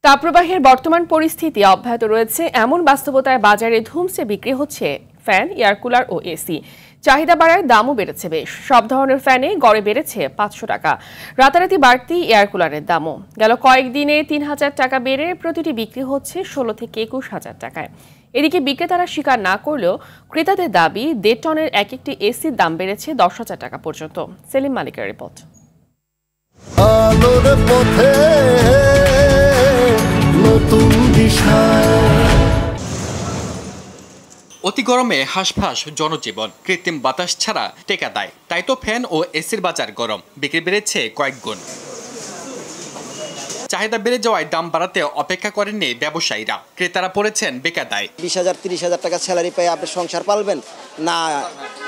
তাপপ্রবাহের বর্তমান পরিস্থিতি অব্যাহত রয়েছে এমন বাস্তবতায় বাজারে ধুমসে বিক্রি হচ্ছে ফ্যান, এয়ার কুলার ও এসি। চাহিদা বাড়ায় দামও বেড়েছে বেশ। সব ধরনের ফ্যানে গড়ে বেড়েছে 500 টাকা। রাতারাতি বাড়তি এয়ার কুলারের দামও গেল কয়েকদিনে 3000 টাকা বেড়ে প্রতিটি বিক্রি হচ্ছে 16 থেকে 21,000 টাকায়। এদিকে বিক্রেতারা স্বীকার না করলেও ক্রেতাদের দাবি 1.5 টনের একটি এসির দাম বেড়েছে 10,000 টাকা পর্যন্ত। সেলিম মালিকের রিপোর্ট। অতি গরমে হাঁসফাঁস জনজীবন, কৃত্রিম বাতাস ছাড়া টেকা দেয়। তাই তো ফ্যান ও এসির বাজার গরম, বিক্রি বেড়েছে কয়েক গুণ। চাহিদা বেড়ে যাওয়ায় দাম বাড়াতে অপেক্ষা করেননি ব্যবসায়ীরা। ক্রেতারা পড়েছেন বেকায়দায়। 20,000 30,000 টাকা স্যালারি পেয়ে আপনি সংসার পালবেন না?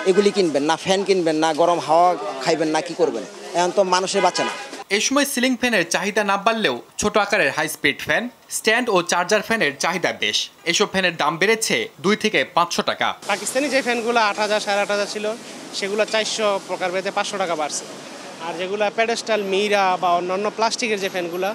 এগুলি কিনবেন না, ফ্যান কিনবেন না, গরম হাওয়া খাইবেন না, কি করবেন? এখন তো মানুষের বাঁচে না। এই সময় সিলিং ফ্যানের চাহিদা না বাড়লেও ছোট আকারের হাই স্পিড ফ্যান, স্ট্যান্ড ও চার্জার ফ্যানের চাহিদা বেশ। এসব ফ্যানের দাম বেড়েছে 2 থেকে 500 টাকা। পাকিস্তানি যে ফ্যানগুলো 8,000 8,500 ছিল, সেগুলো 400 প্রকার ভেদে 500 টাকা বাড়ছে। আর যেগুলো প্যাডেস্টাল, মিরা বা অন্যান্য প্লাস্টিকের যে ফ্যানগুলো,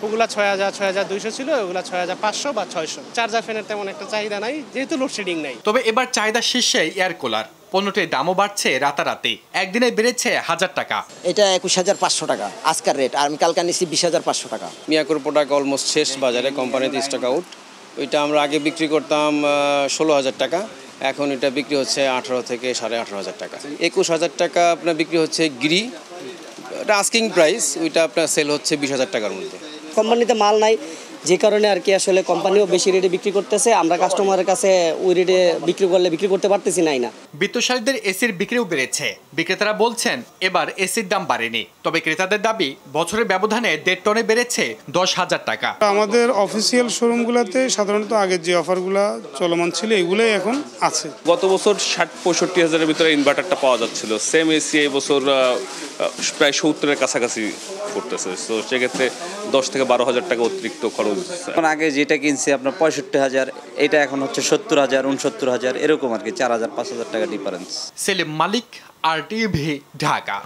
ওগুলো 6,000 6,200 ছিল, ওগুলো 6,500 বা 600। চার্জার ফ্যানের তেমন একটা চাহিদা নাই, যেহেতু লোডশেডিং নাই। তবে এবার চাহিদা শীর্ষে এয়ার কুলার। পণ্যটির দামও বাড়ছে রাতারাতি, একদিনে বেড়েছে 1000 টাকা। এটা 21,500 টাকা আজকের রেট, আর আমি কালকে নিচ্ছি 20,500 টাকা। মিয়াকোর প্রোডাক্ট অলমোস্ট শেষ বাজারে, কোম্পানিতে স্টক আউট। ওইটা আমরা আগে বিক্রি করতাম 16,000 টাকা, এখন এটা বিক্রি হচ্ছে 18 থেকে 18,500 টাকা। 21,000 টাকা আপনার বিক্রি হচ্ছে গিরি, এটা আস্কিং প্রাইস। ওইটা আপনার সেল হচ্ছে 20,000 টাকার মধ্যে। কোম্পানিতে মাল নাই, যে কারণে আর কি আসলে কোম্পানিও বেশি রেটে বিক্রি করতেছে, আমরা কাস্টমারের কাছে ওই রেটে বিক্রি করতে পারতেছি না। বিত্তশালীদের এসির বিক্রিও বেড়েছে। বিক্রেতারা বলছেন এবার এসির দাম বাড়েনি, তবে ক্রেতাদের দাবি বছরের ব্যবধানে 1.5 টনে বেড়েছে 10,000 টাকা। আমাদের অফিসিয়াল শোরুমগুলোতে সাধারণত আগের যে অফারগুলো চলমান ছিল এগুলোই এখন আছে। গত বছর 60-65 হাজারের ভিতরে ইনভার্টারটা পাওয়া যাচ্ছিল, সেম এসি এই বছর প্রায় 70-এর কাছাকাছি করতেছে। তো সেক্ষেত্রে 10 থেকে 12,000 টাকা অতিরিক্ত খরচ। আগে যেটা কিনছি আপনার 65,000, এটা এখন হচ্ছে 70,000 69,000 এরকম আর কি, 4,000 5,000 টাকা ডিফারেন্স। সেলিম মালিক, RTV, ঢাকা।